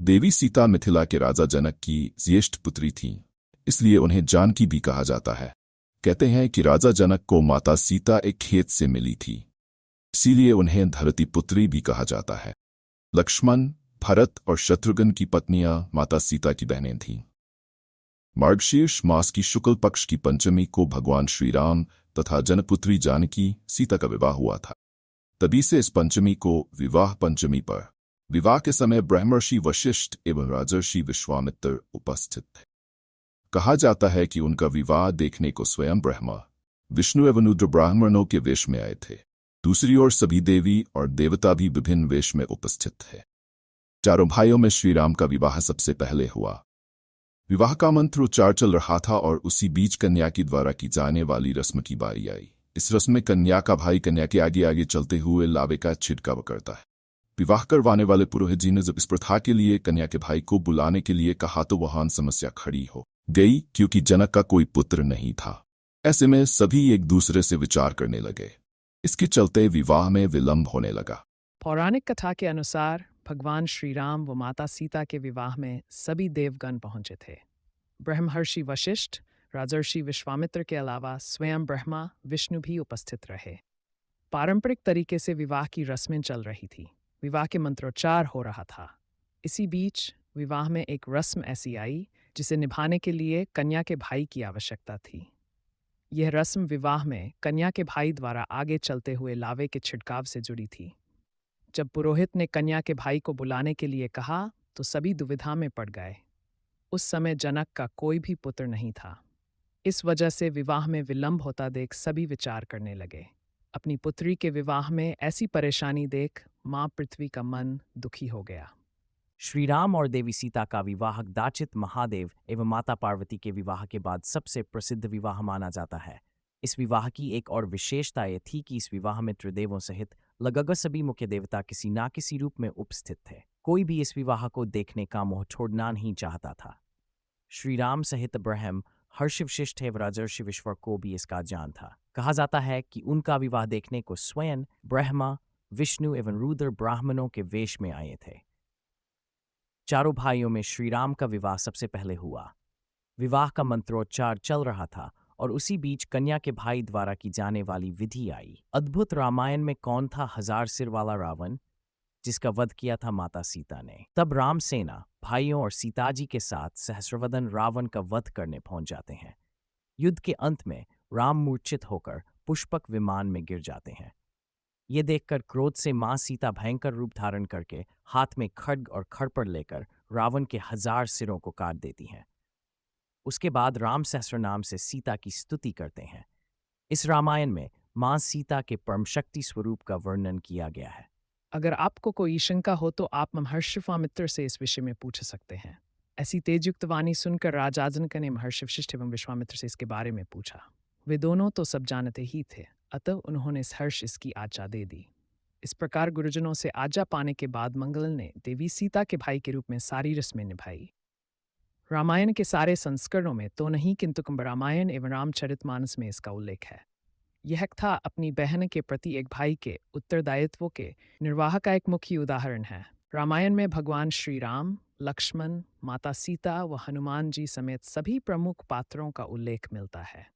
देवी सीता मिथिला के राजा जनक की ज्येष्ठ पुत्री थीं, इसलिए उन्हें जानकी भी कहा जाता है। कहते हैं कि राजा जनक को माता सीता एक खेत से मिली थी, इसीलिए उन्हें धरती पुत्री भी कहा जाता है। लक्ष्मण, भरत और शत्रुघ्न की पत्नियां माता सीता की बहनें थीं। मार्गशीर्ष मास की शुक्ल पक्ष की पंचमी को भगवान श्री राम तथा जनकपुत्री जानकी सीता का विवाह हुआ था। तभी से इस पंचमी को विवाह पंचमी पर विवाह के समय ब्रह्मर्षि वशिष्ठ एवं राजर्षि विश्वामित्र उपस्थित थे। कहा जाता है कि उनका विवाह देखने को स्वयं ब्रह्मा, विष्णु एवं रुद्र ब्राह्मणों के वेश में आए थे। दूसरी ओर सभी देवी और देवता भी विभिन्न वेश में उपस्थित थे। चारों भाइयों में श्री राम का विवाह सबसे पहले हुआ। विवाह का मंत्र उच्चार चल रहा था और उसी बीच कन्या की द्वारा की जाने वाली रस्म की बारी आई। इस रस्म में कन्या का भाई कन्या के आगे आगे चलते हुए लावे का छिड़काव करता है। विवाह करवाने वाले पुरोहित जी ने जब इस प्रथा के लिए कन्या के भाई को बुलाने के लिए कहा तो वहां समस्या खड़ी हो गई, क्योंकि जनक का कोई पुत्र नहीं था। ऐसे में सभी एक दूसरे से विचार करने लगे। इसके चलते विवाह में विलंब होने लगा। पौराणिक कथा के अनुसार भगवान श्री राम व माता सीता के विवाह में सभी देवगण पहुंचे थे। ब्रह्मर्षि वशिष्ठ, राजर्षि विश्वामित्र के अलावा स्वयं ब्रह्मा विष्णु भी उपस्थित रहे। पारंपरिक तरीके से विवाह की रस्में चल रही थी। विवाह के मंत्रोच्चार हो रहा था। इसी बीच विवाह में एक रस्म ऐसी आई जिसे निभाने के लिए कन्या के भाई की आवश्यकता थी। यह रस्म विवाह में कन्या के भाई द्वारा आगे चलते हुए लावे के छिड़काव से जुड़ी थी। जब पुरोहित ने कन्या के भाई को बुलाने के लिए कहा तो सभी दुविधा में पड़ गए। उस समय जनक का कोई भी पुत्र नहीं था। इस वजह से विवाह में विलंब होता देख सभी विचार करने लगे। अपनी पुत्री के विवाह में ऐसी परेशानी देख माँ पृथ्वी का मन दुखी हो गया। श्री राम और देवी सीता का विवाह दाचित महादेव एवं माता पार्वती के विवाह के बाद सबसे प्रसिद्ध विवाह माना जाता है। इस विवाह की एक और विशेषता यह थी कि इस विवाह में त्रिदेवों सहित लगभग सभी मुख्य देवता किसी ना किसी रूप में उपस्थित थे। कोई भी इस विवाह को देखने का मोह छोड़ना नहीं चाहता था। श्री राम सहित ब्रह्म, हर्षि वशिष्ठ एवं राजर्षि विश्व को भी इसका ज्ञान था। कहा जाता है कि उनका विवाह देखने को स्वयं ब्रह्मा, विष्णु एवं रुद्र ब्राह्मणों के वेश में आए थे। चारों भाइयों में श्री राम का विवाह सबसे पहले हुआ। विवाह का मंत्रोच्चार चल रहा था और उसी बीच कन्या के भाई द्वारा की जाने वाली विधि आई। अद्भुत रामायण में कौन था 1000 सिर वाला रावण जिसका वध किया था माता सीता ने? तब राम सेना भाइयों और सीताजी के साथ सहस्रवदन रावण का वध करने पहुंच जाते हैं। युद्ध के अंत में राम मूर्छित होकर पुष्पक विमान में गिर जाते हैं। ये देखकर क्रोध से मां सीता भयंकर रूप धारण करके हाथ में खड्ग और खड़पर लेकर रावण के 1000 सिरों को काट देती हैं। उसके बाद राम सहस्रनाम से सीता की स्तुति करते हैं। इस रामायण में मां सीता के परमशक्ति स्वरूप का वर्णन किया गया है। अगर आपको कोई शंका हो तो आप महर्षि विश्वामित्र से इस विषय में पूछ सकते हैं। ऐसी तेजयुक्त वाणी सुनकर राजा जनक ने महर्षि वशिष्ठ एवं विश्वामित्र से इसके बारे में पूछा। वे दोनों तो सब जानते ही थे, अतः उन्होंने हर्ष इसकी आज्ञा दे दी। इस प्रकार गुरुजनों से आज्ञा पाने के बाद मंगल ने देवी सीता के भाई के रूप में सारी रस्में निभाई। रामायण के सारे संस्करणों में तो नहीं, किंतु रामायण एवं रामचरितमानस में इसका उल्लेख है। यह कथा अपनी बहन के प्रति एक भाई के उत्तरदायित्व के निर्वाह का एक मुख्य उदाहरण है। रामायण में भगवान श्री राम, लक्ष्मण, माता सीता व हनुमान जी समेत सभी प्रमुख पात्रों का उल्लेख मिलता है।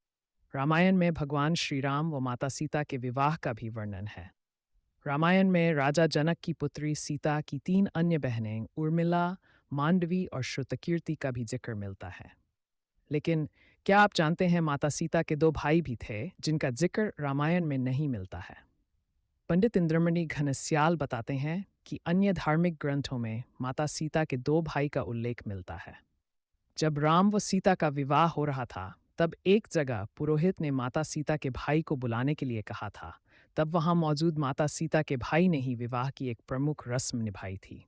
रामायण में भगवान श्री राम व माता सीता के विवाह का भी वर्णन है। रामायण में राजा जनक की पुत्री सीता की 3 अन्य बहनें उर्मिला, मांडवी और श्रुतकीर्ति का भी जिक्र मिलता है। लेकिन क्या आप जानते हैं माता सीता के 2 भाई भी थे जिनका जिक्र रामायण में नहीं मिलता है? पंडित इंद्रमणि घनश्याल बताते हैं कि अन्य धार्मिक ग्रंथों में माता सीता के 2 भाई का उल्लेख मिलता है। जब राम व सीता का विवाह हो रहा था तब एक जगह पुरोहित ने माता सीता के भाई को बुलाने के लिए कहा था। तब वहां मौजूद माता सीता के भाई ने ही विवाह की एक प्रमुख रस्म निभाई थी।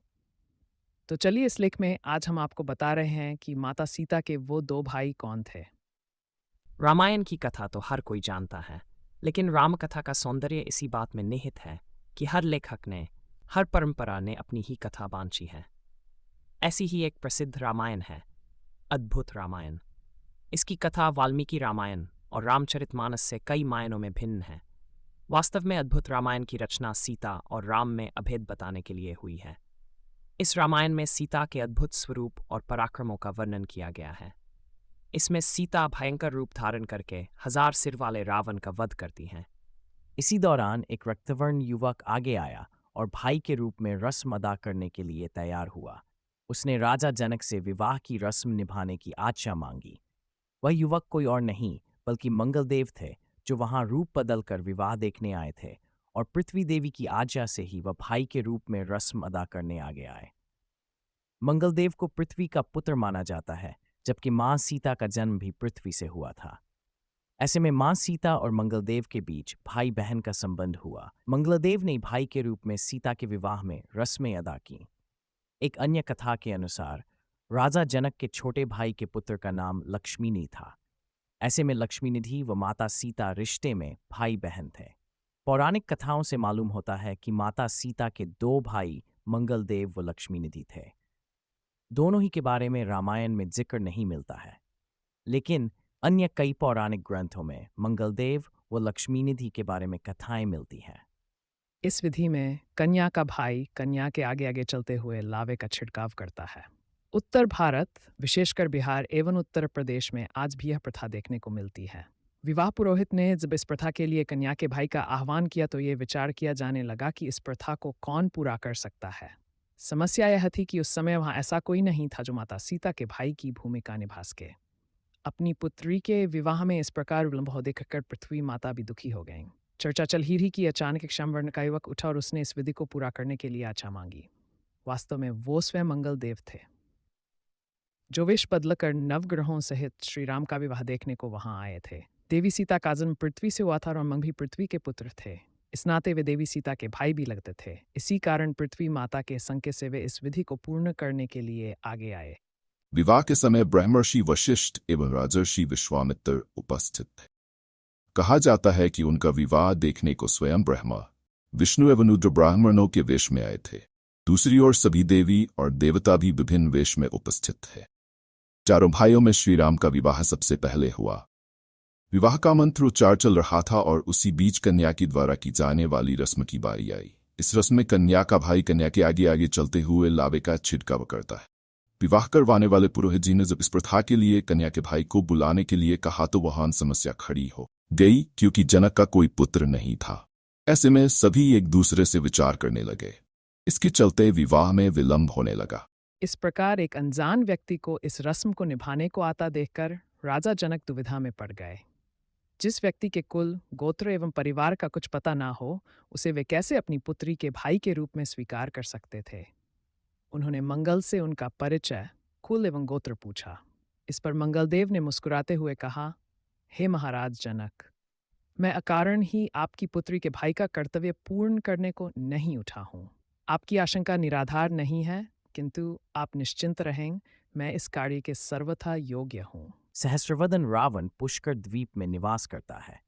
तो चलिए इस लेख में आज हम आपको बता रहे हैं कि माता सीता के वो 2 भाई कौन थे। रामायण की कथा तो हर कोई जानता है, लेकिन राम कथा का सौंदर्य इसी बात में निहित है कि हर लेखक ने, हर परंपरा ने अपनी ही कथा बांची है। ऐसी ही एक प्रसिद्ध रामायण है, अद्भुत रामायण। इसकी कथा वाल्मीकि रामायण और रामचरितमानस से कई मायनों में भिन्न है। वास्तव में अद्भुत रामायण की रचना सीता और राम में अभेद बताने के लिए हुई है। इस रामायण में सीता के अद्भुत स्वरूप और पराक्रमों का वर्णन किया गया है। इसमें सीता भयंकर रूप धारण करके 1000 सिर वाले रावण का वध करती हैं। इसी दौरान एक रक्तवर्ण युवक आगे आया और भाई के रूप में रस्म अदा करने के लिए तैयार हुआ। उसने राजा जनक से विवाह की रस्म निभाने की आज्ञा मांगी। वह युवक कोई और नहीं बल्कि मंगलदेव थे, जो वहां रूप बदलकर विवाह देखने आए थे, और पृथ्वी देवी की आज्ञा से ही वह भाई के रूप में रस्म अदा करने आगे आए। मंगलदेव को पृथ्वी का पुत्र माना जाता है, जबकि मां सीता का जन्म भी पृथ्वी से हुआ था। ऐसे में मां सीता और मंगलदेव के बीच भाई बहन का संबंध हुआ। मंगलदेव ने भाई के रूप में सीता के विवाह में रस्में अदा की। एक अन्य कथा के अनुसार राजा जनक के छोटे भाई के पुत्र का नाम लक्ष्मीनि था। ऐसे में लक्ष्मीनिधि व माता सीता रिश्ते में भाई बहन थे। पौराणिक कथाओं से मालूम होता है कि माता सीता के 2 भाई मंगलदेव व लक्ष्मीनिधि थे। दोनों ही के बारे में रामायण में जिक्र नहीं मिलता है, लेकिन अन्य कई पौराणिक ग्रंथों में मंगलदेव व लक्ष्मीनिधि के बारे में कथाएं मिलती हैं। इस विधि में कन्या का भाई कन्या के आगे आगे चलते हुए लावे का छिड़काव करता है। उत्तर भारत, विशेषकर बिहार एवं उत्तर प्रदेश में आज भी यह प्रथा देखने को मिलती है। विवाह पुरोहित ने जब इस प्रथा के लिए कन्या के भाई का आह्वान किया तो ये विचार किया जाने लगा कि इस प्रथा को कौन पूरा कर सकता है। समस्या यह थी कि उस समय वहां ऐसा कोई नहीं था जो माता सीता के भाई की भूमिका निभा सके। अपनी पुत्री के विवाह में इस प्रकार विलंब हो देखकर पृथ्वी माता भी दुखी हो गईं। चर्चा चल ही रही कि अचानक एक श्यामवर्ण का युवक उठा और उसने इस विधि को पूरा करने के लिए आज्ञा मांगी। वास्तव में वो स्वयं मंगलदेव थे, जो वेश बदलकर नवग्रहों सहित श्री राम का विवाह देखने को वहां आए थे। देवी सीता का जन्म पृथ्वी से हुआ था और उमंग भी पृथ्वी के पुत्र थे। इस नाते वे देवी सीता के भाई भी लगते थे। इसी कारण पृथ्वी माता के संकेत से वे इस विधि को पूर्ण करने के लिए आगे आए। विवाह के समय ब्रह्मर्षि वशिष्ठ एवं राजर्षि विश्वामित्र उपस्थित थे। कहा जाता है कि उनका विवाह देखने को स्वयं ब्रह्मा, विष्णु एवं रुद्र ब्राह्मणों के वेश में आए थे। दूसरी ओर सभी देवी और देवता भी विभिन्न वेश में उपस्थित थे। चारों भाइयों में श्री राम का विवाह सबसे पहले हुआ। विवाह का मंत्रोच्चार चल रहा था और उसी बीच कन्या की द्वारा की जाने वाली रस्म की बारी आई। इस रस्म में कन्या का भाई कन्या के आगे आगे चलते हुए लावे का छिड़काव करता है। विवाह करवाने वाले पुरोहित जी ने जब इस प्रथा के लिए कन्या के भाई को बुलाने के लिए कहा तो वहां समस्या खड़ी हो गई, क्योंकि जनक का कोई पुत्र नहीं था। ऐसे में सभी एक दूसरे से विचार करने लगे। इसके चलते विवाह में विलंब होने लगा। इस प्रकार एक अनजान व्यक्ति को इस रस्म को निभाने को आता देखकर राजा जनक दुविधा में पड़ गए। जिस व्यक्ति के कुल, गोत्र एवं परिवार का कुछ पता ना हो, उसे वे कैसे अपनी पुत्री के भाई के रूप में स्वीकार कर सकते थे। उन्होंने मंगल से उनका परिचय, कुल एवं गोत्र पूछा। इस पर मंगलदेव ने मुस्कुराते हुए कहा, हे महाराज जनक, मैं अकारण ही आपकी पुत्री के भाई का कर्तव्य पूर्ण करने को नहीं उठा हूँ। आपकी आशंका निराधार नहीं है, किंतु आप निश्चिंत रहें, मैं इस कार्य के सर्वथा योग्य हूँ। सहस्रवदन रावण पुष्कर द्वीप में निवास करता है।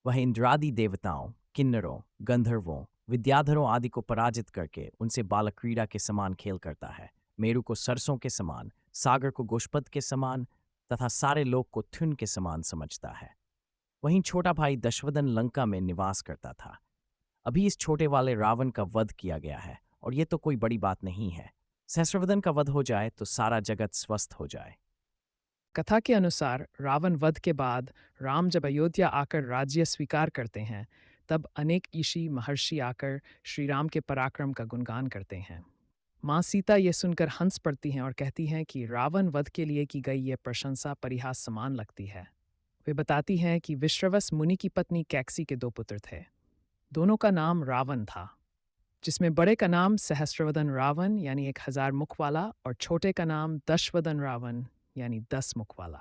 वह इंद्रादि देवताओं, किन्नरों, गंधर्वों, विद्याधरों आदि को पराजित करके उनसे बालक्रीड़ा के समान खेल करता है। मेरु को सरसों के समान, सागर को गोष्पद के समान तथा सारे लोक को थुन के समान समझता है। वहीं छोटा भाई दशवदन लंका में निवास करता था। अभी इस छोटे वाले रावण का वध किया गया है और ये तो कोई बड़ी बात नहीं है। सहस्रवदन का वध हो जाए तो सारा जगत स्वस्थ हो जाए। कथा के अनुसार रावण वध के बाद राम जब अयोध्या आकर राज्य स्वीकार करते हैं, तब अनेक ऋषि महर्षि आकर श्री राम के पराक्रम का गुणगान करते हैं। माँ सीता ये सुनकर हंस पड़ती हैं और कहती हैं कि रावण वध के लिए की गई ये प्रशंसा परिहास समान लगती है। वे बताती हैं कि विश्रवस मुनि की पत्नी कैकसी के 2 पुत्र थे। दोनों का नाम रावण था, जिसमें बड़े का नाम सहस्रवदन रावण यानी 1000 मुख वाला और छोटे का नाम दशवदन रावण यानी 10 मुख वाला।